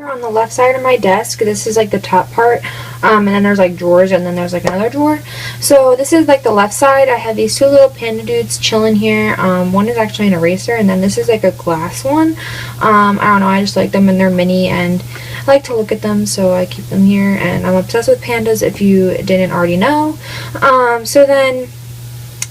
On the left side of my desk, this is like the top part, and then there's like drawers, and then there's like another drawer. So this is like the left side. I have these two little panda dudes chilling here. One is actually an eraser, and then this is like a glass one. I don't know, I just like them, and they're mini, and I like to look at them, so I keep them here. And I'm obsessed with pandas, if you didn't already know. So then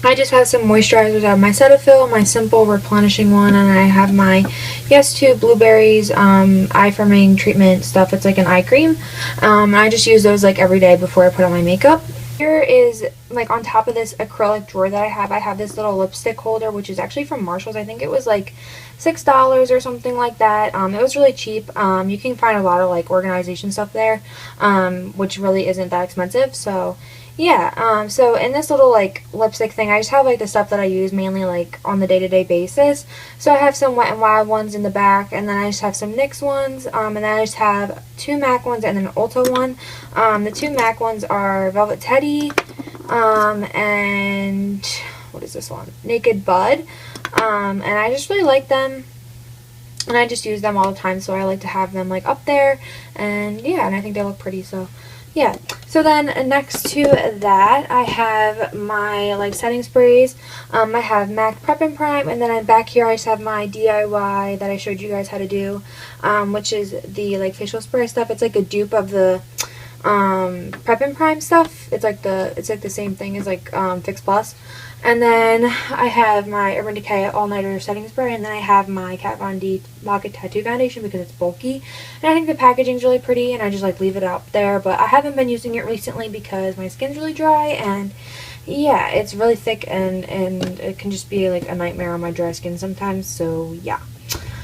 I just have some moisturizers. I have my Cetaphil, my simple replenishing one, and I have my Yes to Blueberries eye firming treatment stuff. It's like an eye cream. And I just use those like every day before I put on my makeup. Here is, like, on top of this acrylic drawer that I have this little lipstick holder, which is actually from Marshall's. I think it was like $6 or something like that. It was really cheap. You can find a lot of like organization stuff there, which really isn't that expensive. So yeah, so in this little like lipstick thing, I just have like the stuff that I use mainly like on the day-to-day basis. So I have some Wet n Wild ones in the back, and then I just have some NYX ones, and then I just have two MAC ones and then an Ulta one. The two MAC ones are Velvet Teddy, and what is this one? Naked Bud, and I just really like them. And I just use them all the time, so I like to have them like up there, and yeah, and I think they look pretty, so yeah. So then next to that, I have my like setting sprays. I have MAC Prep and Prime, and then back here I just have my DIY that I showed you guys how to do, which is the like facial spray stuff. It's like a dupe of the Prep and Prime stuff. It's like the same thing as like Fix Plus. And then I have my Urban Decay All Nighter setting spray, and then I have my Kat Von D Pocket Tattoo Foundation because it's bulky. And I think the packaging is really pretty, and I just like leave it out there. But I haven't been using it recently because my skin's really dry, and yeah, it's really thick, and it can just be like a nightmare on my dry skin sometimes. So yeah.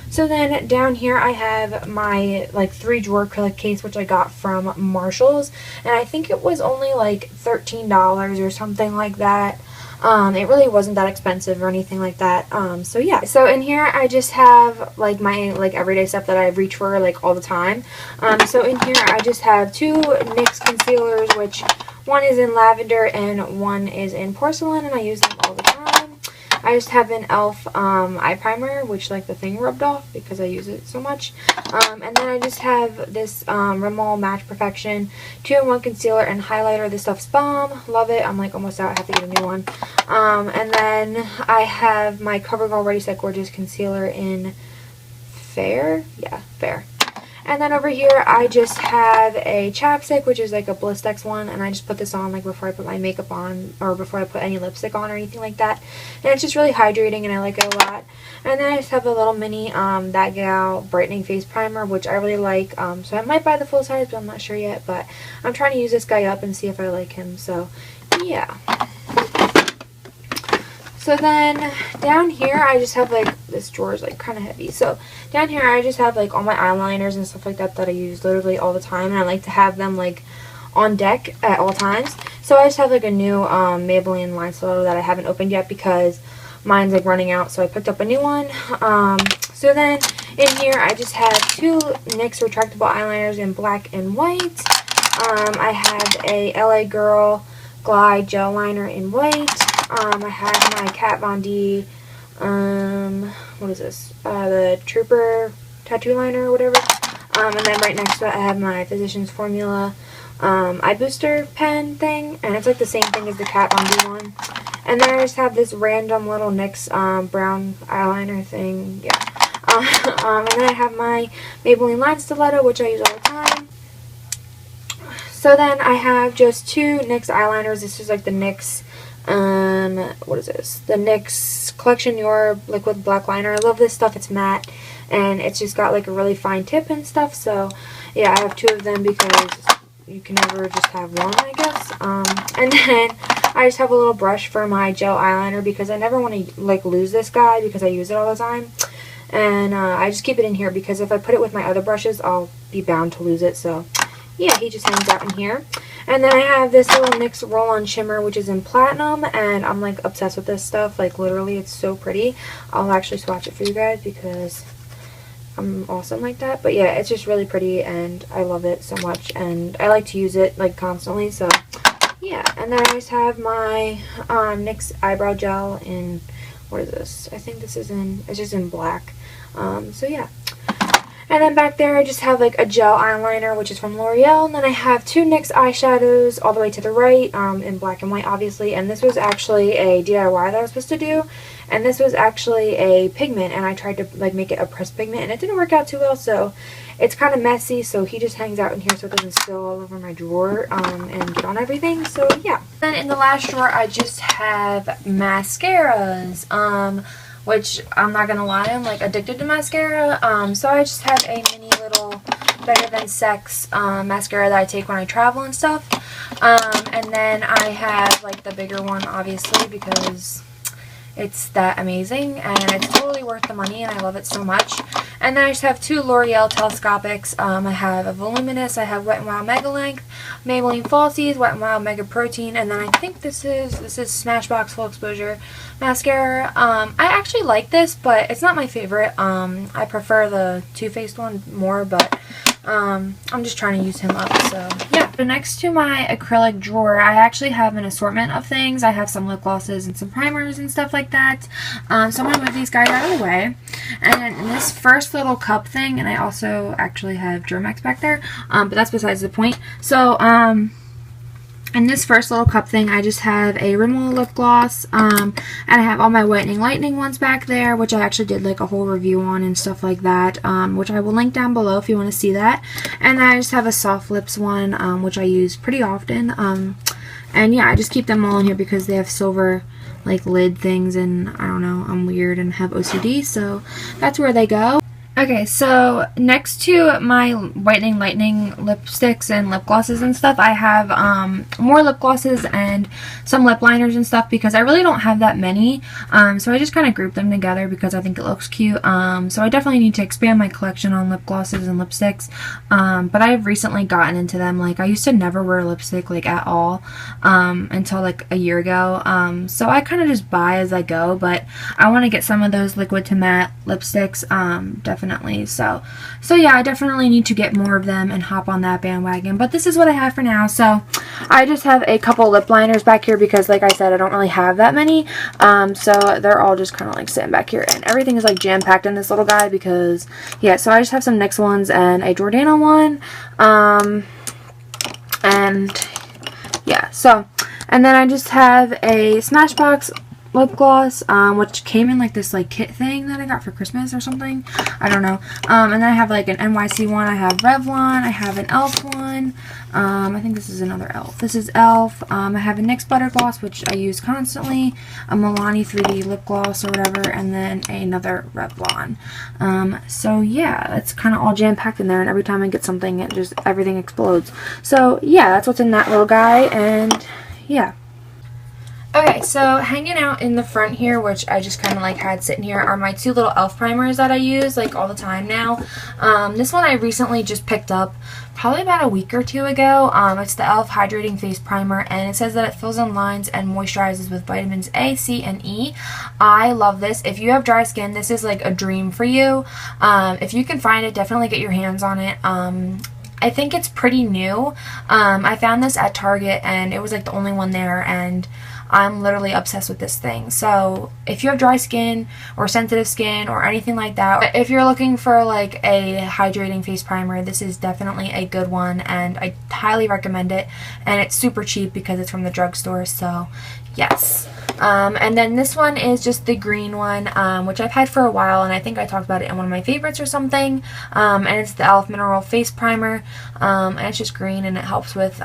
So then down here I have my like 3-drawer acrylic case, which I got from Marshall's, and I think it was only like $13 or something like that. It really wasn't that expensive or anything like that. So yeah. So in here I just have like my like everyday stuff that I reach for like all the time. So in here I just have two NYX concealers, which one is in lavender and one is in porcelain, and I use them all the time. I just have an e.l.f. eye primer, which like the thing rubbed off because I use it so much. And then I just have this Rimmel Match Perfection 2-in-1 concealer and highlighter. This stuff's bomb. Love it. I'm like almost out. I have to get a new one. And then I have my CoverGirl Ready Set Gorgeous concealer in Fair. Yeah, Fair. And then over here I just have a chapstick, which is like a Blistex one, and I just put this on like before I put my makeup on, or before I put any lipstick on or anything like that. And it's just really hydrating, and I like it a lot. And then I just have a little mini That Gal Brightening Face Primer, which I really like. So I might buy the full size, but I'm not sure yet. But I'm trying to use this guy up and see if I like him. So yeah. So then down here I just have like, this drawer is like kind of heavy. So down here I just have like all my eyeliners and stuff like that that I use literally all the time, and I like to have them like on deck at all times. So I just have like a new Maybelline line stiletto that I haven't opened yet because mine's like running out, so I picked up a new one. So then in here I just have two NYX retractable eyeliners in black and white. I have a LA Girl Glide Gel Liner in white. I have my Kat Von D, what is this, the Trooper Tattoo Liner or whatever, and then right next to it I have my Physicians Formula eye booster pen thing, and it's like the same thing as the Kat Von D one. And then I just have this random little NYX brown eyeliner thing, yeah. And then I have my Maybelline Line Stiletto, which I use all the time. So then I have just two NYX eyeliners. This is like the NYX, what is this? The NYX Collection Your Liquid Black Liner. I love this stuff. It's matte, and it's just got like a really fine tip and stuff. So yeah, I have two of them because you can never just have one, I guess. And then I just have a little brush for my gel eyeliner because I never want to like lose this guy because I use it all the time. And I just keep it in here because if I put it with my other brushes, I'll be bound to lose it. So yeah, he just hangs out in here. And then I have this little NYX roll-on shimmer, which is in platinum, and I'm like obsessed with this stuff. Like literally, it's so pretty. I'll actually swatch it for you guys because I'm awesome like that. But yeah, it's just really pretty and I love it so much, and I like to use it like constantly. So yeah, and then I always have my NYX eyebrow gel in, what is this? I think this is in, it's just in black. So yeah. And then back there I just have like a gel eyeliner, which is from L'Oreal, and then I have two NYX eyeshadows all the way to the right, in black and white obviously, and this was actually a DIY that I was supposed to do, and this was actually a pigment, and I tried to like make it a pressed pigment, and it didn't work out too well, so it's kind of messy, so he just hangs out in here so it doesn't spill all over my drawer, and get on everything, so yeah. Then in the last drawer I just have mascaras, which I'm not gonna lie, I'm like addicted to mascara. So I just have a mini little Better Than Sex mascara that I take when I travel and stuff. And then I have like the bigger one obviously because it's that amazing and it's totally worth the money and I love it so much. And then I just have two L'Oreal telescopics. I have a voluminous, I have Wet n Wild Mega Length, Maybelline Falsies, Wet n Wild Mega Protein, and then I think this is Smashbox Full Exposure mascara. I actually like this, but it's not my favorite. I prefer the Too Faced one more, but I'm just trying to use him up, so yeah. So next to my acrylic drawer, I actually have an assortment of things. I have some lip glosses and some primers and stuff like that. So I'm going to move these guys out of the way. And in this first little cup thing, and I also actually have Germex back there, but that's besides the point. So, in this first little cup thing, I just have a Rimmel lip gloss, and I have all my Whitening Lightning ones back there, which I actually did like a whole review on and stuff like that, which I will link down below if you want to see that. And then I just have a Soft Lips one, which I use pretty often, and yeah, I just keep them all in here because they have silver like lid things, and I don't know, I'm weird and have OCD, so that's where they go. Okay, so next to my Whitening Lightning lipsticks and lip glosses and stuff, I have more lip glosses and some lip liners and stuff because I really don't have that many. So I just kind of group them together because I think it looks cute. So I definitely need to expand my collection on lip glosses and lipsticks. But I've recently gotten into them. Like I used to never wear lipstick like at all until like a year ago. So I kind of just buy as I go, but I want to get some of those liquid to matte lipsticks definitely. So yeah, I definitely need to get more of them and hop on that bandwagon, but this is what I have for now. So I just have a couple lip liners back here because like I said, I don't really have that many, so they're all just kind of like sitting back here, and everything is like jam-packed in this little guy because yeah. So I just have some NYX ones and a Jordana one, and yeah, so, and then I just have a Smashbox lip gloss, which came in like this like kit thing that I got for Christmas or something, I don't know. And then I have like an NYC one, I have Revlon, I have an Elf one, I think this is another Elf, this is Elf, I have a NYX butter gloss which I use constantly, a Milani 3D lip gloss or whatever, and then another Revlon. So yeah, that's kind of all jam-packed in there, and every time I get something it just, everything explodes. So yeah, that's what's in that little guy, and yeah. Okay, so hanging out in the front here, which I just kind of like had sitting here, are my two little e.l.f. primers that I use like all the time now. This one I recently just picked up probably about a week or two ago. It's the e.l.f. Hydrating Face Primer, and it says that it fills in lines and moisturizes with vitamins A, C, and E. I love this. If you have dry skin, this is like a dream for you. If you can find it, definitely get your hands on it. I think it's pretty new. I found this at Target and it was like the only one there, and I'm literally obsessed with this thing. So if you have dry skin or sensitive skin or anything like that, if you're looking for like a hydrating face primer, this is definitely a good one, and I highly recommend it. And it's super cheap because it's from the drugstore, so yes. And then this one is just the green one, which I've had for a while, and I think I talked about it in one of my favorites or something. And it's the e.l.f. Mineral Face Primer, and it's just green, and it helps with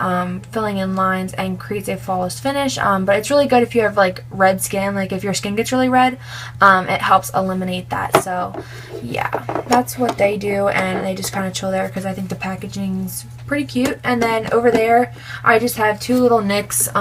filling in lines and creates a flawless finish. But it's really good if you have like red skin, like if your skin gets really red, it helps eliminate that. So yeah, that's what they do, and they just kind of chill there because I think the packaging's pretty cute. And then over there, I just have two little NYX,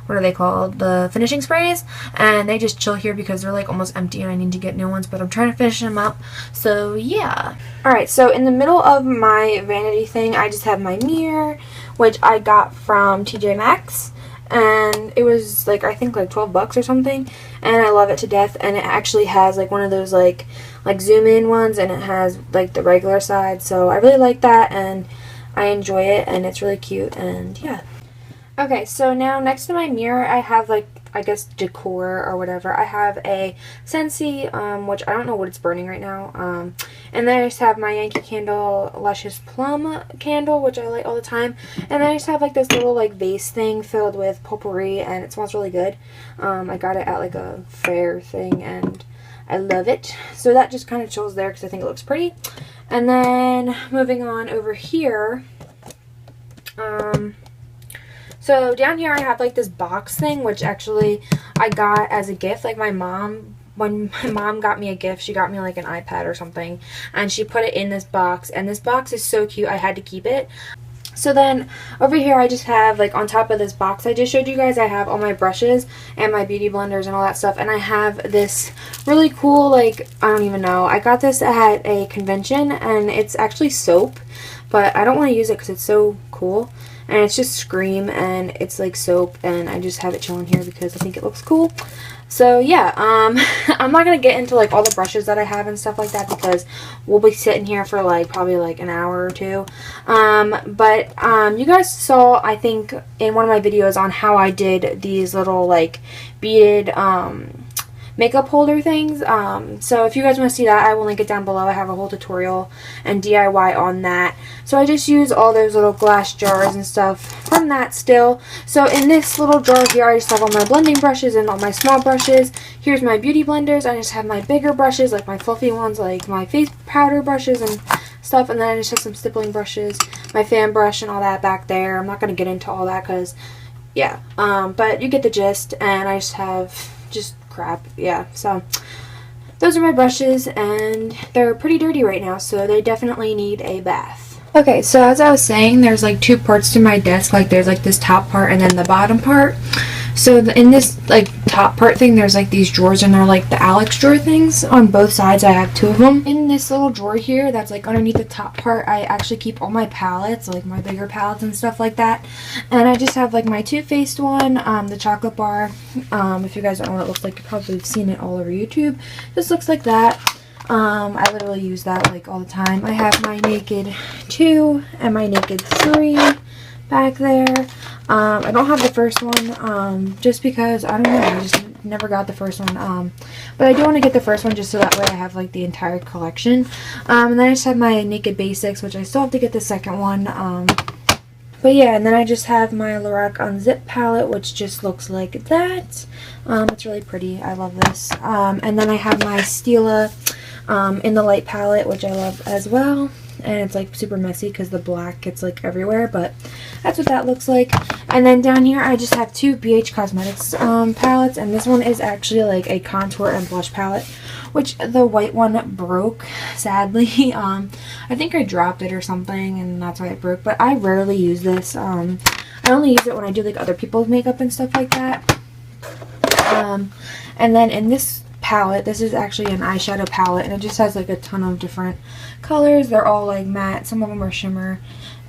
what are they called? The finishing sprays. And they just chill here because they're like almost empty and I need to get new ones. But I'm trying to finish them up. So yeah. Alright, so in the middle of my vanity thing, I just have my mirror, which I got from TJ Maxx. And it was like, I think like 12 bucks or something, and I love it to death. And it actually has like one of those like zoom in ones, and it has like the regular side, so I really like that and I enjoy it, and it's really cute. And yeah. Okay, so now next to my mirror I have like, I guess, decor or whatever. I have a Scentsy, which I don't know what it's burning right now. And then I just have my Yankee Candle Luscious Plum candle, which I light all the time. And then I just have like this little like vase thing filled with potpourri, and it smells really good. I got it at like a fair thing, and I love it. So that just kind of chills there because I think it looks pretty. And then moving on over here, so down here I have like this box thing, which actually I got as a gift. Like when my mom got me a gift, she got me like an iPad or something, and she put it in this box, and this box is so cute, I had to keep it. So then over here I just have, like, on top of this box I just showed you guys, I have all my brushes and my beauty blenders and all that stuff. And I have this really cool, like, I don't even know, I got this at a convention, and it's actually soap, but I don't want to use it because it's so cool. And it's just Scream, and it's like soap, and I just have it chilling here because I think it looks cool. So yeah, I'm not going to get into like all the brushes that I have and stuff like that because we'll be sitting here for like probably like an hour or two. But you guys saw, I think, in one of my videos on how I did these little like beaded makeup holder things. So if you guys want to see that, I will link it down below. I have a whole tutorial and DIY on that. So I just use all those little glass jars and stuff from that still. So in this little jar here, I just have all my blending brushes and all my small brushes. Here's my beauty blenders. I just have my bigger brushes, like my fluffy ones, like my face powder brushes and stuff. And then I just have some stippling brushes, my fan brush and all that back there. I'm not going to get into all that because, yeah. But you get the gist. And I just have just crap. Yeah, so those are my brushes, and they're pretty dirty right now, so they definitely need a bath. Okay, so as I was saying, there's like two parts to my desk. Like there's like this top part and then the bottom part. So in this like top part thing, there's like these drawers, and they're like the Alex drawer things on both sides. I have two of them. In this little drawer here that's like underneath the top part, I actually keep all my palettes, like my bigger palettes and stuff like that. And I just have like my Too Faced one, the chocolate bar. If you guys don't know what it looks like, you probably have seen it all over YouTube. This looks like that. I literally use that like all the time. I have my Naked 2 and my Naked 3 back there. I don't have the first one, just because, I don't know, I just never got the first one, but I do want to get the first one just so that way I have like the entire collection. And then I just have my Naked Basics, which I still have to get the second one, but yeah. And then I just have my Loreal Unzip palette, which just looks like that. It's really pretty, I love this. And then I have my Stila in the light palette, which I love as well. And it's like super messy because the black gets like everywhere, but that's what that looks like. And then down here I just have two BH Cosmetics palettes, and this one is actually like a contour and blush palette, which the white one broke, sadly. I think I dropped it or something, and that's why it broke, but I rarely use this. I only use it when I do like other people's makeup and stuff like that. And then in this palette, this is actually an eyeshadow palette, and it just has like a ton of different colors. They're all like matte, some of them are shimmer,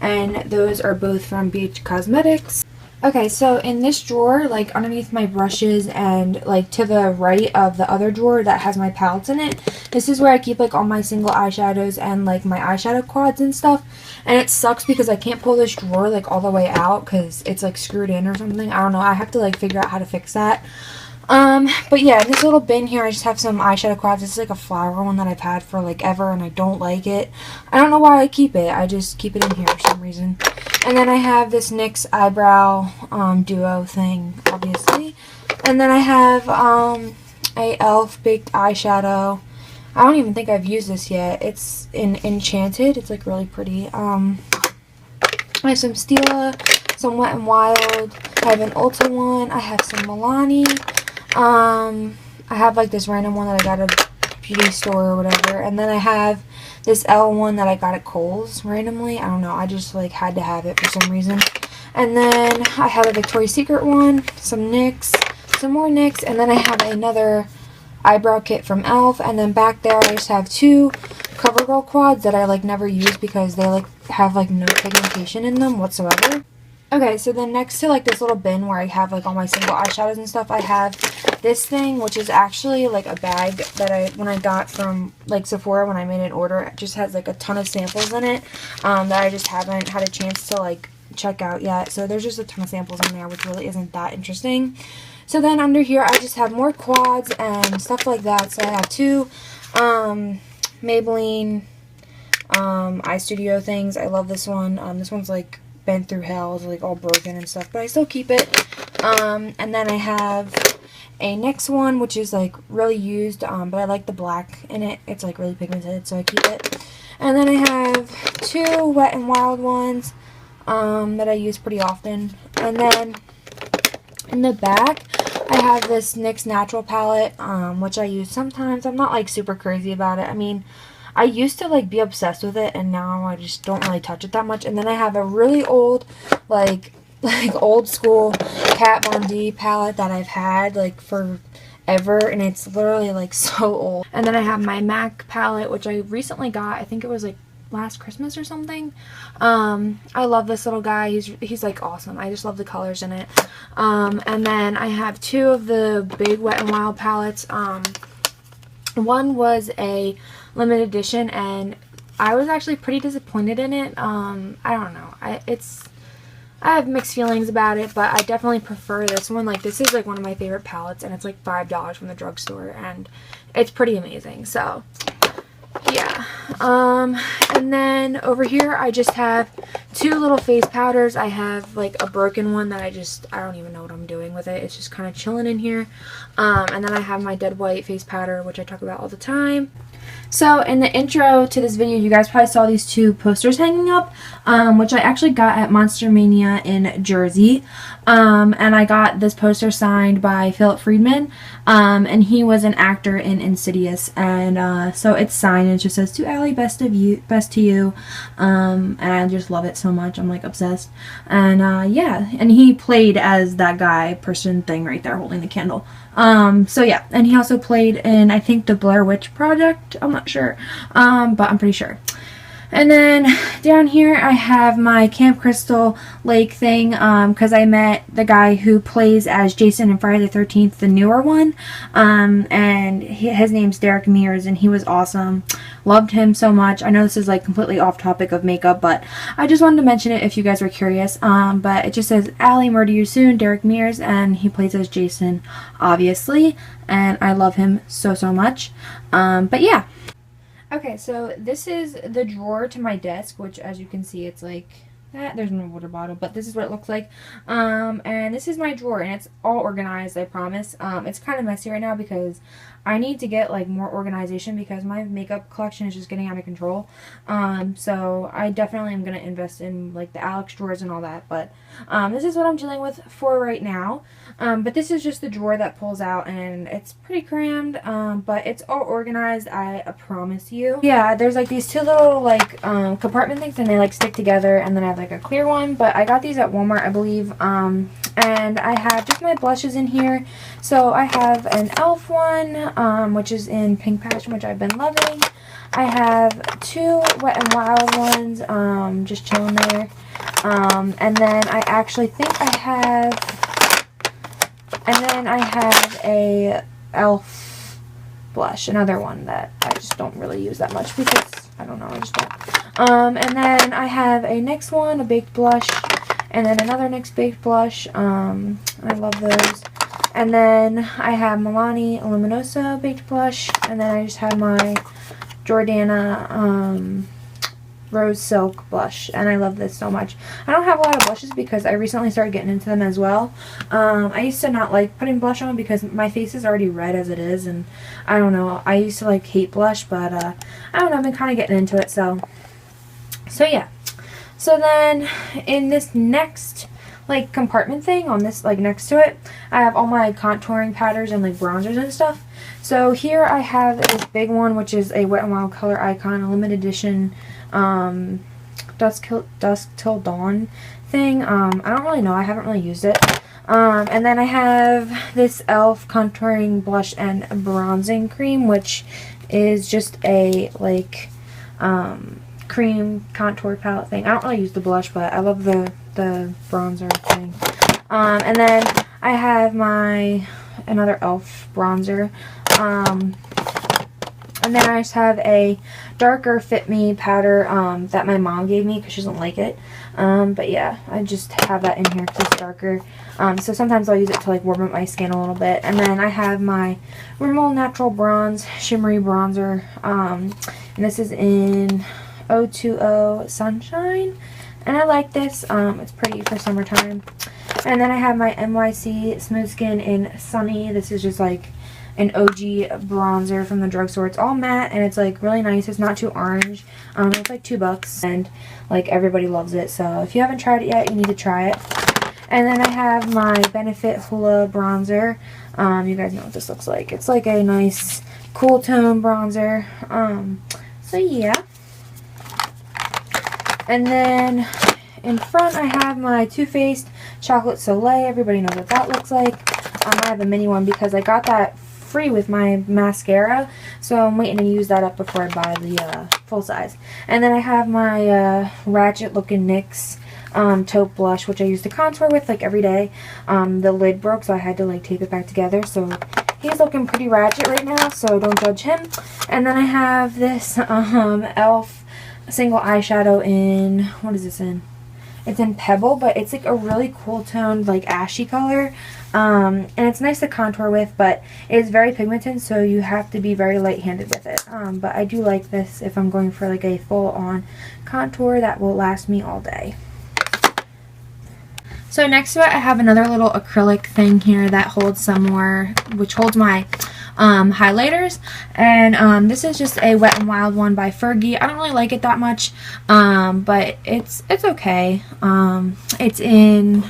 and those are both from BH Cosmetics. Okay, so in this drawer, like underneath my brushes and like to the right of the other drawer that has my palettes in it, this is where I keep like all my single eyeshadows and like my eyeshadow quads and stuff. And it sucks because I can't pull this drawer like all the way out because it's like screwed in or something. I don't know, I have to like figure out how to fix that. But yeah, this little bin here, I just have some eyeshadow quads. This is like a flower one that I've had for like ever, and I don't like it. I don't know why I keep it. I just keep it in here for some reason. And then I have this NYX eyebrow duo thing, obviously. And then I have a e.l.f. baked eyeshadow. I don't even think I've used this yet. It's in Enchanted. It's like really pretty. I have some Stila, some Wet n Wild. I have an Ulta one. I have some Milani. I have like this random one that I got beauty store or whatever. And then I have this L one that I got at Kohl's randomly. I don't know, I just like had to have it for some reason. And then I have a Victoria's Secret one, some NYX, some more NYX, and then I have another eyebrow kit from Elf. And then back there I just have two CoverGirl quads that I like never use because they like have like no pigmentation in them whatsoever. Okay, so then next to like this little bin where I have like all my single eyeshadows and stuff, I have this thing, which is actually like a bag that when I got from like Sephora when I made an order. It just has like a ton of samples in it that I just haven't had a chance to like check out yet. So there's just a ton of samples in there, which really isn't that interesting. So then under here I just have more quads and stuff like that. So I have two Maybelline Eye Studio things. I love this one. This one's like been through hell, it's like all broken and stuff, but I still keep it. And then I have a NYX one, which is like really used, but I like the black in it. It's like really pigmented, so I keep it. And then I have two Wet n Wild ones that I use pretty often. And then in the back I have this NYX Natural palette, which I use sometimes. I'm not like super crazy about it. I mean, I used to like be obsessed with it, and now I just don't really touch it that much. And then I have a really old, like old school Kat Von D palette that I've had like forever, and it's literally like so old. And then I have my MAC palette, which I recently got. I think it was like last Christmas or something. I love this little guy. He's like awesome. I just love the colors in it. And then I have two of the big Wet n Wild palettes. One was a limited edition, and I was actually pretty disappointed in it. I don't know. I have mixed feelings about it, but I definitely prefer this one. Like, this is like one of my favorite palettes, and it's like $5 from the drugstore, and it's pretty amazing. So yeah. And then over here I just have two little face powders. I have like a broken one that I don't even know what I'm doing with it. It's just kind of chilling in here. And then I have my dead white face powder, which I talk about all the time. So in the intro to this video, you guys probably saw these two posters hanging up, which I actually got at Monster Mania in Jersey. And I got this poster signed by Philip Friedman, and he was an actor in Insidious. And so it's signed, and it just says, "To Allie, best to you." And I just love it so much. I'm like obsessed. And yeah, and he played as that guy person thing right there holding the candle. So yeah, and he also played in, I think, the Blair Witch Project. I'm not sure, but I'm pretty sure. And then down here I have my Camp Crystal Lake thing, because I met the guy who plays as Jason in Friday the 13th, the newer one, and his name's Derek Mears, and he was awesome. Loved him so much. I know this is like completely off topic of makeup, but I just wanted to mention it if you guys were curious. But it just says, "Allie, murder you soon, Derek Mears," and he plays as Jason, obviously, and I love him so much. But yeah. Okay, so this is the drawer to my desk, which, as you can see, it's like that. There's no water bottle, but this is what it looks like. And this is my drawer, and it's all organized, I promise. It's kind of messy right now because I need to get like more organization because my makeup collection is just getting out of control. So I definitely am going to invest in like the Alex drawers and all that, but this is what I'm dealing with for right now. But this is just the drawer that pulls out, and it's pretty crammed, but it's all organized, I promise you. Yeah, there's like these two little like compartment things, and they like stick together, and then I have like a clear one, but I got these at Walmart, I believe. And I have just my blushes in here. So I have an Elf one, which is in Pink Passion, which I've been loving. I have two Wet n Wild ones, just chilling there. And then I actually think I have a Elf blush, another one that I just don't really use that much because, I don't know, I just don't. And then I have a NYX one, a baked blush, and then another NYX baked blush. I love those. And then I have Milani Luminosa baked blush, and then I just have my Jordana Rose Silk blush, and I love this so much. I don't have a lot of blushes because I recently started getting into them as well. I used to not like putting blush on because my face is already red as it is, and I don't know, I used to like hate blush, but I don't know, I've been kind of getting into it, so yeah. So then in this next like compartment thing on this, like next to it, I have all my contouring powders and like bronzers and stuff. So here I have this big one, which is a Wet n Wild Color Icon, a limited edition dusk till dawn thing. I don't really know, I haven't really used it. And then I have this e.l.f. contouring blush and bronzing cream, which is just a like cream contour palette thing. I don't really use the blush, but I love the bronzer thing. And then I have my another e.l.f. bronzer. And then I just have a darker Fit Me powder that my mom gave me because she doesn't like it. But yeah, I just have that in here because it's darker. So sometimes I'll use it to like warm up my skin a little bit. And then I have my Rimmel Natural Bronze Shimmery Bronzer. And this is in 020 Sunshine. And I like this. It's pretty for summertime. And then I have my NYC Smooth Skin in Sunny. This is just like an OG bronzer from the drugstore. It's all matte and it's like really nice. It's not too orange. It's like $2 and like everybody loves it. So if you haven't tried it yet, you need to try it. And then I have my Benefit Hoola bronzer. You guys know what this looks like. It's like a nice cool tone bronzer. So yeah. And then in front I have my Too Faced Chocolate Soleil. Everybody knows what that looks like. I have a mini one because I got that free with my mascara, so I'm waiting to use that up before I buy the full size. And then I have my Ratchet looking NYX taupe blush, which I use to contour with like every day. The lid broke, so I had to like tape it back together, so he's looking pretty ratchet right now, so don't judge him. And then I have this e.l.f. single eyeshadow in, what is this in? It's in Pebble, but it's like a really cool toned like ashy color. And it's nice to contour with, but it is very pigmented, so you have to be very light-handed with it. But I do like this if I'm going for like a full-on contour that will last me all day. So next to it, I have another little acrylic thing here that holds some more, which holds my highlighters, and this is just a Wet n Wild one by Fergie. I don't really like it that much, but it's okay. It's in,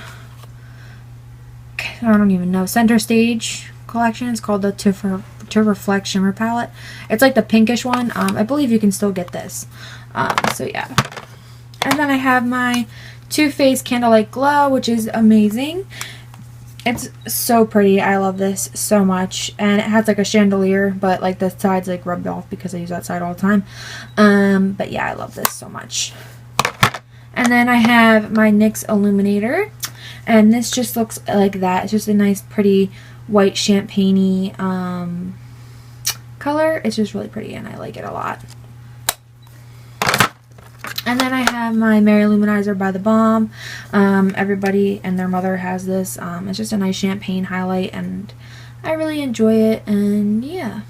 I don't even know, Center Stage collection. It's called the To Reflect Shimmer Palette. It's like the pinkish one. I believe you can still get this. So yeah. And then I have my Too Faced Candlelight Glow, which is amazing. It's so pretty. I love this so much. And it has like a chandelier, but like the side's like rubbed off because I use that side all the time. But yeah, I love this so much. And then I have my NYX Illuminator. And this just looks like that. It's just a nice, pretty, white champagne-y color. It's just really pretty, and I like it a lot. And then I have my Mary Luminizer by The Balm. Everybody and their mother has this. It's just a nice champagne highlight, and I really enjoy it, and yeah.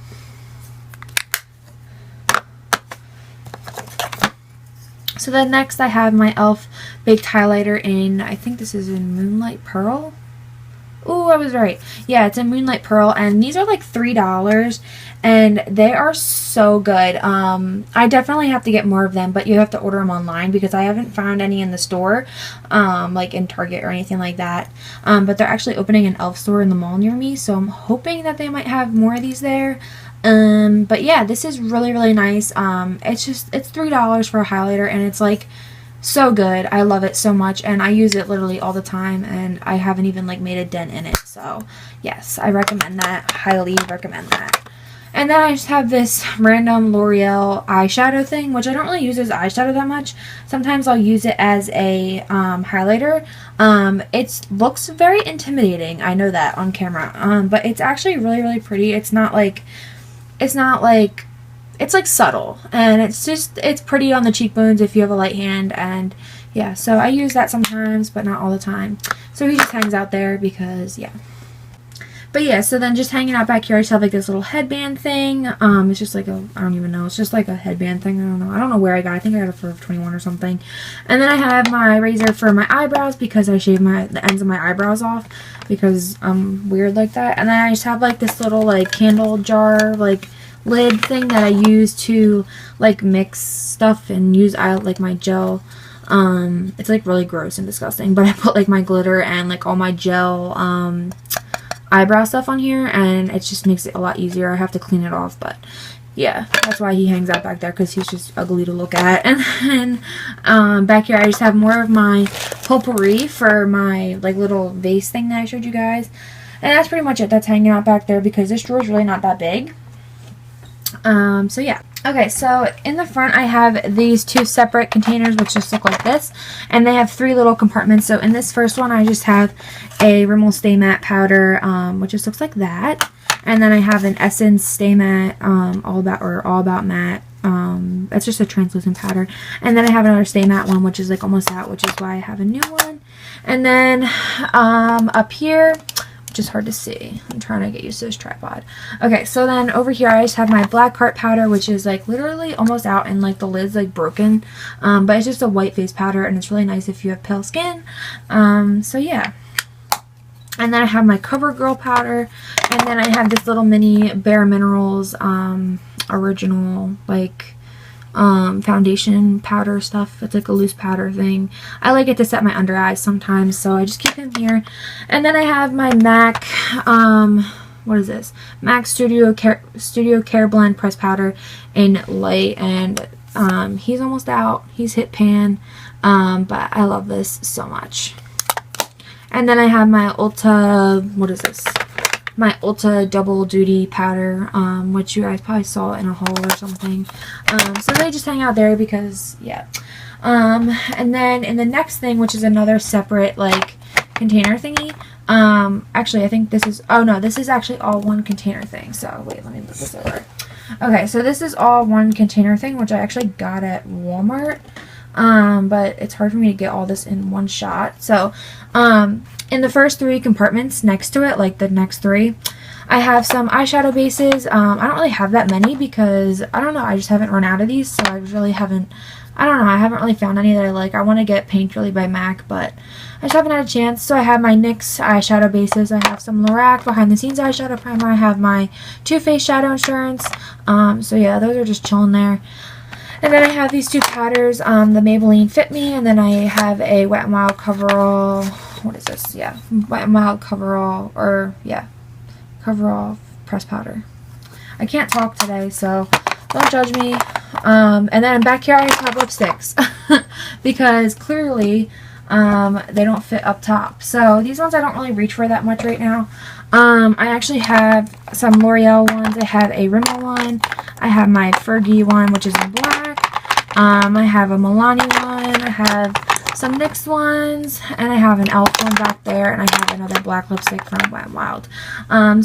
So then next I have my e.l.f. Baked Highlighter in, I think this is in Moonlight Pearl. Ooh, I was right. Yeah, it's in Moonlight Pearl, and these are like $3, and they are so good. I definitely have to get more of them, but you have to order them online because I haven't found any in the store, like in Target or anything like that. But they're actually opening an e.l.f. store in the mall near me, so I'm hoping that they might have more of these there. But yeah, this is really, really nice. It's $3 for a highlighter, and it's like so good. I love it so much, and I use it literally all the time, and I haven't even like made a dent in it. So yes, I recommend that. Highly recommend that. And then I just have this random L'Oreal eyeshadow thing, which I don't really use as eyeshadow that much. Sometimes I'll use it as a highlighter. It looks very intimidating. I know that on camera. But it's actually really, really pretty. It's like subtle, and it's pretty on the cheekbones if you have a light hand, and yeah, so I use that sometimes, but not all the time. So he just hangs out there because, yeah. But yeah, so then just hanging out back here, I just have like this little headband thing. It's just like I don't even know, it's just like a headband thing. I don't know where I got it. I think I got it for 21 or something. And then I have my razor for my eyebrows because I shave the ends of my eyebrows off because I'm weird like that. And then I just have like this little like candle jar like lid thing that I use to like mix stuff and use like my gel It's like really gross and disgusting, but I put like my glitter and like all my gel eyebrow stuff on here, and it just makes it a lot easier. I have to clean it off, but yeah, that's why he hangs out back there, because he's just ugly to look at. And then back here I just have more of my potpourri for my like little vase thing that I showed you guys, and that's pretty much it. That's hanging out back there because this drawer is really not that big. So yeah. Okay, so in the front I have these two separate containers which just look like this, and they have 3 little compartments. So in this first one I just have a Rimmel Stay Matte powder, which just looks like that, and then I have an Essence Stay Matte, All About Matte. It's just a translucent powder, and then I have another Stay Matte one which is like almost out, which is why I have a new one. And then up here, which is hard to see, I'm trying to get used to this tripod. Okay, so then over here I just have my Black Heart powder, which is like literally almost out and like the lid's like broken, but it's just a white face powder and it's really nice if you have pale skin. So yeah. And then I have my CoverGirl powder, and then I have this little mini Bare Minerals original like foundation powder stuff. It's like a loose powder thing. I like it to set my under eyes sometimes, so I just keep him here. And then I have my MAC, what is this? MAC Studio Care Blend press powder in light, and he's almost out. He's hit pan, but I love this so much. And then I have my Ulta, what is this? My Ulta Double Duty powder, which you guys probably saw in a haul or something. So they just hang out there because, yeah. And then in the next thing, which is another separate, like, container thingy. Actually, I think this is, oh no, this is actually all one container thing. So, wait, let me put this over. Okay, so this is all one container thing, which I actually got at Walmart. But it's hard for me to get all this in one shot. So, in the first 3 compartments next to it, like the next 3, I have some eyeshadow bases. I don't really have that many because, I don't know, I just haven't run out of these, so I really haven't, I don't know, I haven't really found any that I like. I want to get Paint Really by MAC, but I just haven't had a chance. So I have my NYX eyeshadow bases. I have some Loreal Behind the Scenes eyeshadow primer. I have my Too Faced Shadow Insurance. So yeah, those are just chilling there. And then I have these 2 powders, the Maybelline Fit Me, and then I have a Wet n Wild Coverall, what is this? Yeah, Wet n Wild Coverall, or yeah, Coverall press powder. I can't talk today, so don't judge me. And then back here I have lipsticks because clearly they don't fit up top. So these ones I don't really reach for that much right now. I actually have some L'Oreal ones. I have a Rimmel one. I have my Fergie one, which is in black. I have a Milani one. I have some NYX ones, and I have an Elf one back there, and I have another black lipstick from Wet n Wild.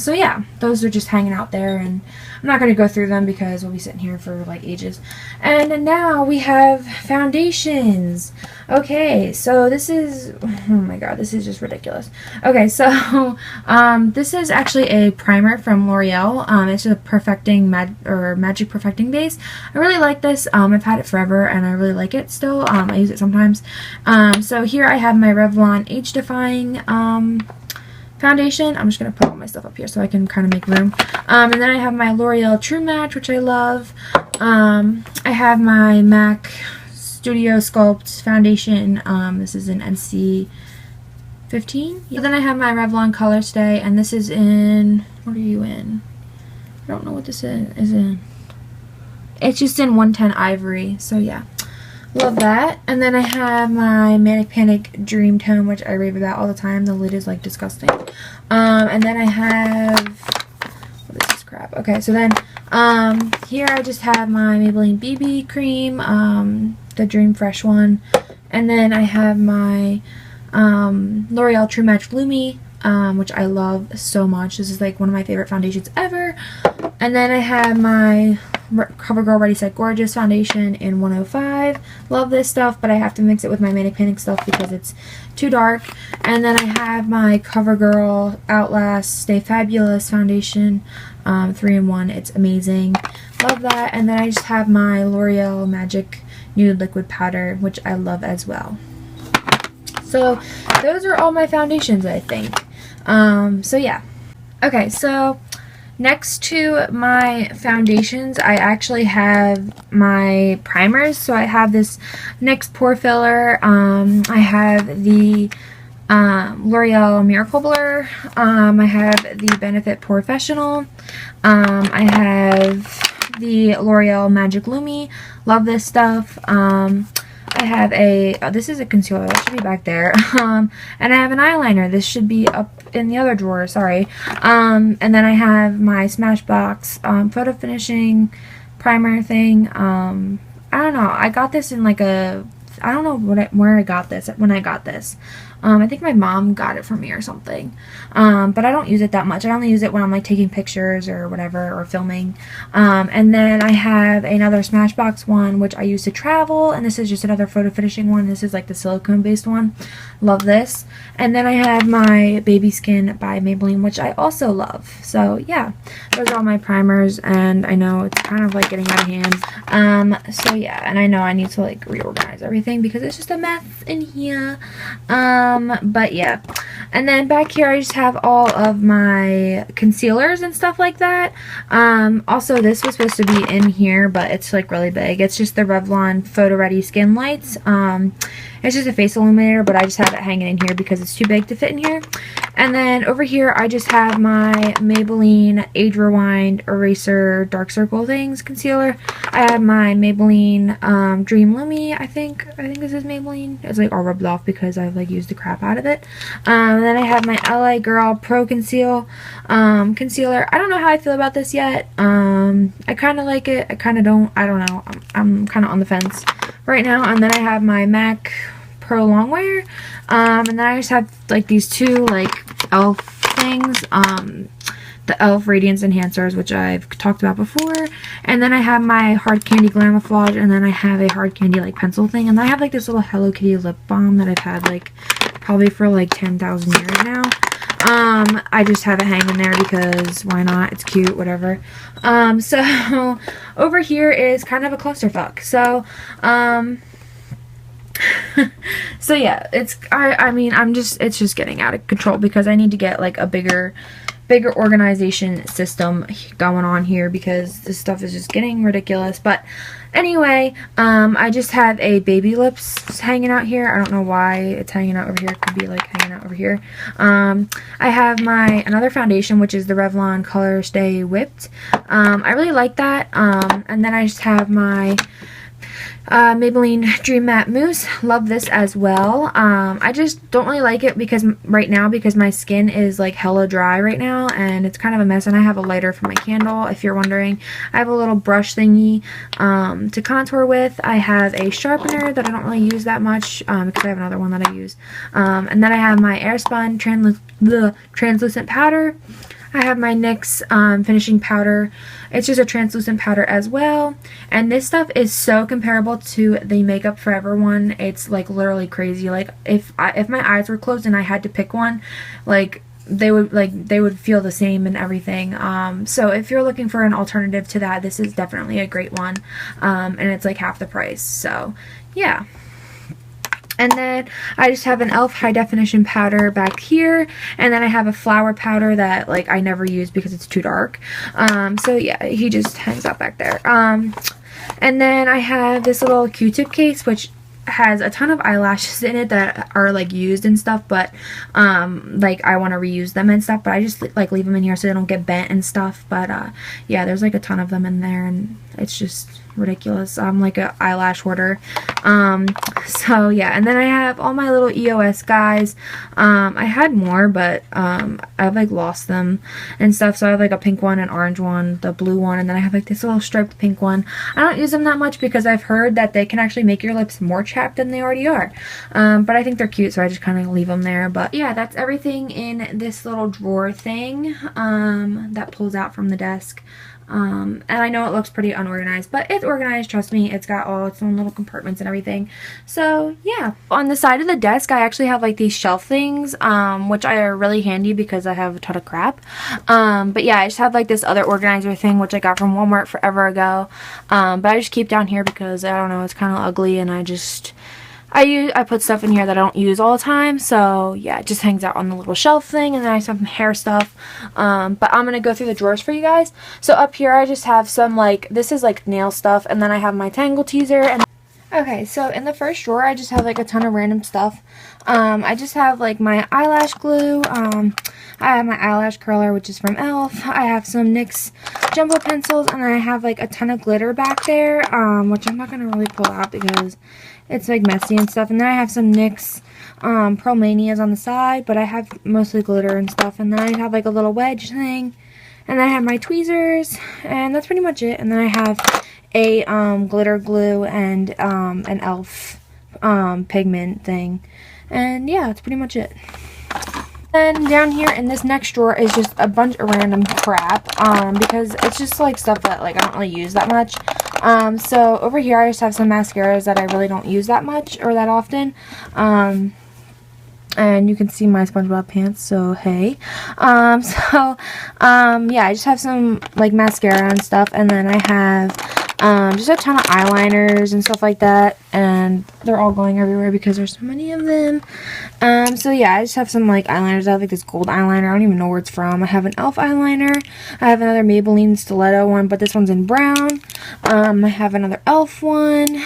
So yeah, those are just hanging out there, and I'm not going to go through them because we'll be sitting here for like ages. And now we have foundations. Okay, so this is, oh my god, this is just ridiculous. Okay, so this is actually a primer from L'Oreal. It's a magic perfecting base. I really like this. I've had it forever and I really like it still. I use it sometimes. So here I have my Revlon Age Defying foundation. I'm just going to put all my stuff up here so I can kind of make room. And then I have my L'Oreal True Match, which I love. I have my MAC Studio Sculpt foundation. This is an NC 15. Yeah. Then I have my Revlon Color Stay, and this is in, what are you in? I don't know what this is in. It's just in 110 Ivory, so yeah. Love that. And then I have my Manic Panic Dream Tone, which I rave about all the time. The lid is like disgusting. And then I have, what is this crap? Okay, so then here I just have my Maybelline BB cream, the Dream Fresh one. And then I have my L'Oreal True Match Lumi, which I love so much. This is like one of my favorite foundations ever. And then I have my CoverGirl Ready Set Gorgeous foundation in 105. Love this stuff, but I have to mix it with my Manic Panic stuff because it's too dark. And then I have my CoverGirl Outlast Stay Fabulous foundation, 3-in-1. It's amazing. Love that. And then I just have my L'Oreal Magic Nude Liquid Powder, which I love as well. So those are all my foundations, I think. So yeah. Okay, so Next to my foundations, I actually have my primers. So I have this NYX Pore Filler. I have the L'Oreal Miracle Blur. I have the Benefit Professional. I have the L'Oreal Magic Lumi. Love this stuff. I have a, this is a concealer, that should be back there, and I have an eyeliner, this should be up in the other drawer, sorry, and then I have my Smashbox, photo finishing primer thing. I don't know, I got this in like a, I don't know where I got this, when I got this. I think my mom got it for me or something. But I don't use it that much. I only use it when I'm like taking pictures or whatever, or filming. And then I have another Smashbox one, which I use to travel. And this is just another photo finishing one. This is like the silicone based one. Love this. And then I have my Baby Skin by Maybelline, which I also love. So yeah, those are all my primers. And I know it's kind of like getting out of hand. So yeah, and I know I need to like reorganize everything because it's just a mess in here. But yeah, and then back here I just have all of my concealers and stuff like that. Also this was supposed to be in here, but it's like really big. It's just the Revlon Photo Ready Skin Lights. It's just a face illuminator, but I just have it hanging in here because it's too big to fit in here. And then over here I just have my Maybelline Age Rewind Eraser Dark Circle Things concealer. I have my Maybelline Dream Lumi, I think this is Maybelline. It's like all rubbed off because I've like used the crap out of it. And then I have my LA Girl Pro Conceal concealer. I don't know how I feel about this yet. I kind of like it, I kind of don't. I don't know. I'm kind of on the fence right now. And then I have my MAC Pro Longwear. And then I just have like these two like elf things. The elf Radiance Enhancers, which I've talked about before. And then I have my Hard Candy Glamouflage, and then I have a Hard Candy like pencil thing. And then I have like this little Hello Kitty lip balm that I've had like probably for like 10,000 years now. I just have it hanging there because why not? It's cute, whatever. So over here is kind of a clusterfuck. So, so yeah, I mean, it's just getting out of control because I need to get like a bigger organization system going on here because this stuff is just getting ridiculous. But anyway, I just have a baby lips hanging out here. I don't know why it's hanging out over here. It could be like hanging out over here. I have my another foundation, which is the Revlon Color Stay Whipped. I really like that. And then I just have my Maybelline Dream Matte Mousse. Love this as well. I just don't really like it because right now because my skin is like hella dry right now and it's kind of a mess, and I have a lighter for my candle if you're wondering. I have a little brush thingy to contour with. I have a sharpener that I don't really use that much because I have another one that I use. And then I have my Airspun translucent powder. I have my NYX finishing powder. It's just a translucent powder as well. And this stuff is so comparable to the Makeup Forever one. It's like literally crazy. Like if my eyes were closed and I had to pick one, like they would feel the same and everything. So if you're looking for an alternative to that, this is definitely a great one. And it's like half the price. So yeah. And then I just have an e.l.f. high definition powder back here. And then I have a flower powder that like I never use because it's too dark. So yeah, he just hangs out back there. And then I have this little Q-tip case, which has a ton of eyelashes in it that are like used and stuff, but like I want to reuse them and stuff, but I just like leave them in here so they don't get bent and stuff. But yeah, there's like a ton of them in there and it's just ridiculous. I'm like an eyelash hoarder. So yeah, and then I have all my little EOS guys. I had more, but I've like lost them and stuff. So I have like a pink one, an orange one, the blue one, and then I have like this little striped pink one. I don't use them that much because I've heard that they can actually make your lips more chapped than they already are. But I think they're cute, so I just kind of leave them there. But yeah, that's everything in this little drawer thing that pulls out from the desk. And I know it looks pretty unorganized, but it's organized, trust me. It's got all its own little compartments and everything. So yeah, on the side of the desk I actually have like these shelf things, which are really handy because I have a ton of crap. But yeah, I just have like this other organizer thing which I got from Walmart forever ago, but I just keep down here because I don't know, it's kind of ugly and I I put stuff in here that I don't use all the time, so yeah, it just hangs out on the little shelf thing. And then I have some hair stuff, but I'm gonna go through the drawers for you guys. So up here I just have some, like, this is like nail stuff, and then I have my Tangle teaser. And okay, so in the first drawer I just have like a ton of random stuff. I just have like my eyelash glue, I have my eyelash curler, which is from ELF. I have some NYX jumbo pencils, and then I have like a ton of glitter back there, which I'm not going to really pull out because it's like messy and stuff. And then I have some NYX Pearl Manias on the side, but I have mostly glitter and stuff. And then I have like a little wedge thing, and then I have my tweezers, and that's pretty much it. And then I have a glitter glue and an ELF pigment thing. And yeah, that's pretty much it. Then down here in this next drawer is just a bunch of random crap, because it's just like stuff that like I don't really use that much. So over here I just have some mascaras that I really don't use that much or that often. And you can see my SpongeBob pants, so hey. Yeah, I just have some like mascara and stuff, and then I have just a ton of eyeliners and stuff like that, and they're all going everywhere because there's so many of them. So yeah, I just have some like eyeliners. I have like this gold eyeliner, I don't even know where it's from. I have an ELF eyeliner, I have another Maybelline stiletto one, but this one's in brown. I have another ELF one,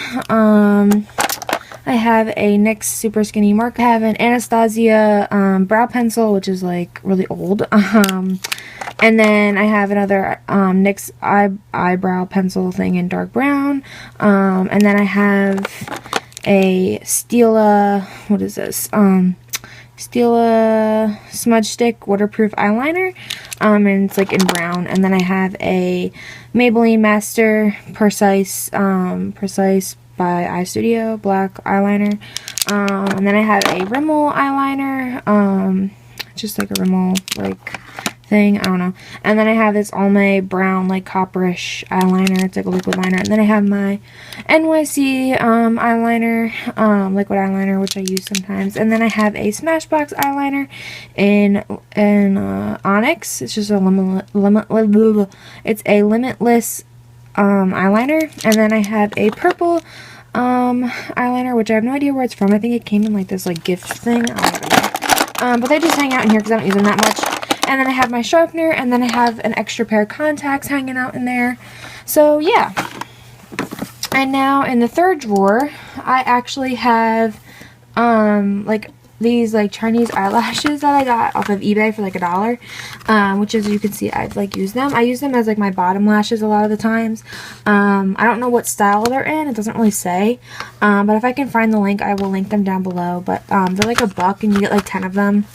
I have a NYX Super Skinny marker. I have an Anastasia brow pencil, which is like really old. And then I have another NYX eyebrow pencil thing in dark brown. And then I have a Stila, what is this? Stila Smudge Stick Waterproof Eyeliner. And it's like in brown. And then I have a Maybelline Master Precise by Eye Studio black eyeliner. And then I have a Rimmel eyeliner, just like a Rimmel like thing, I don't know. And then I have this Almay brown like copperish eyeliner, it's like a liquid liner. And then I have my NYC eyeliner, liquid eyeliner, which I use sometimes. And then I have a Smashbox eyeliner in Onyx. It's just a limitless eyeliner. And then I have a purple eyeliner, which I have no idea where it's from. I think it came in like this like gift thing, I don't know. But they just hang out in here because I don't use them that much. And then I have my sharpener, and then I have an extra pair of contacts hanging out in there. So yeah. And now in the third drawer I actually have like these like Chinese eyelashes that I got off of eBay for like $1, which as you can see I've like used them. I use them as like my bottom lashes a lot of the times. I don't know what style they're in, it doesn't really say, but if I can find the link I will link them down below. But they're like $1 and you get like 10 of them.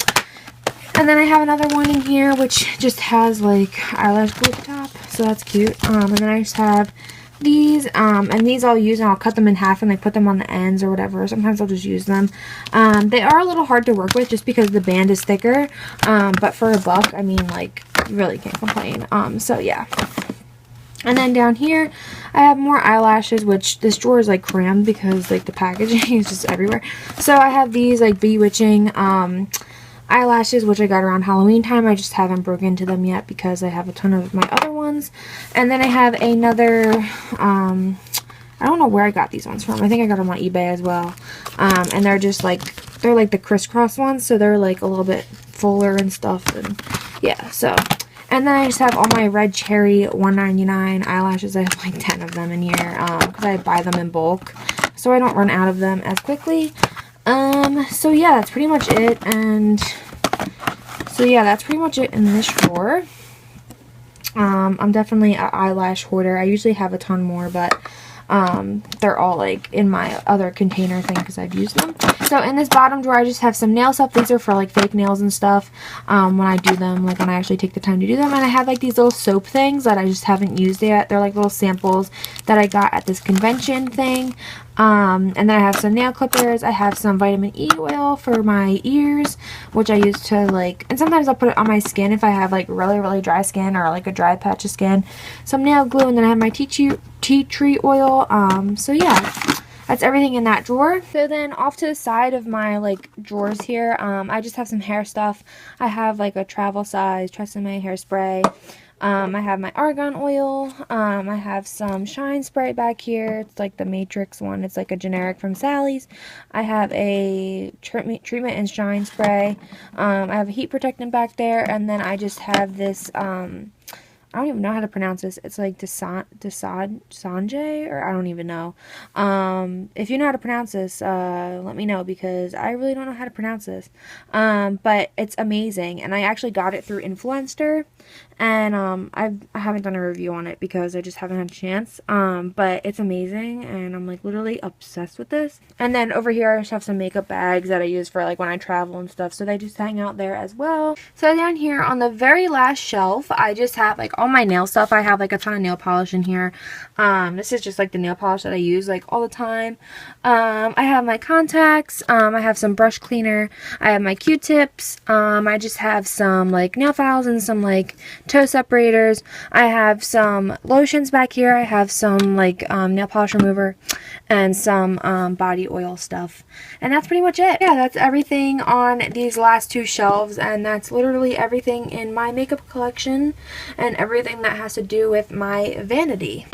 And then I have another one in here which just has like eyelash glue at the top, so that's cute. And then I just have these, and these I'll use and I'll cut them in half and like put them on the ends or whatever. Sometimes I'll just use them. They are a little hard to work with just because the band is thicker, but for $1, I mean, like, you really can't complain. So yeah. And then down here I have more eyelashes, which this drawer is like crammed because like the packaging is just everywhere. So I have these like Bewitching eyelashes, which I got around Halloween time. I just haven't broken into them yet because I have a ton of my other ones. And then I have another, I don't know where I got these ones from. I think I got them on eBay as well. And they're just like, they're like the crisscross ones, so they're like a little bit fuller and stuff. And yeah, so. And then I just have all my Red Cherry $1.99 eyelashes. I have like 10 of them in here because I buy them in bulk, so I don't run out of them as quickly. So yeah, that's pretty much it. And so yeah, that's pretty much it in this drawer. I'm definitely an eyelash hoarder. I usually have a ton more, but they're all like in my other container thing because I've used them. So in this bottom drawer I just have some nail stuff. These are for like fake nails and stuff, when I do them, like when I actually take the time to do them. And I have like these little soap things that I just haven't used yet. They're like little samples that I got at this convention thing. And then I have some nail clippers. I have some vitamin E oil for my ears, which I use to like, and sometimes I'll put it on my skin if I have like really dry skin or like a dry patch of skin. Some nail glue, and then I have my tea tree oil. So yeah, that's everything in that drawer. So then off to the side of my like drawers here, I just have some hair stuff. I have like a travel size Tresemme hairspray. I have my argan oil. I have some shine spray back here. It's like the Matrix one. It's like a generic from Sally's. I have a treatment and shine spray. I have a heat protectant back there, and then I just have this I don't even know how to pronounce this. It's like Sanjay, or I don't even know. If you know how to pronounce this, let me know, because I really don't know how to pronounce this. But it's amazing, and I actually got it through Influencer, and I haven't done a review on it because I just haven't had a chance. But it's amazing, and I'm like literally obsessed with this. And then over here I just have some makeup bags that I use for like when I travel and stuff, so they just hang out there as well. So down here on the very last shelf, I just have like all my nail stuff. I have like a ton of nail polish in here. This is just like the nail polish that I use like all the time. I have my contacts. I have some brush cleaner. I have my Q-tips. I just have some like nail files and some like toe separators. I have some lotions back here. I have some like nail polish remover and some body oil stuff. And that's pretty much it. Yeah, that's everything on these last two shelves, and that's literally everything in my makeup collection and everything that has to do with my vanity.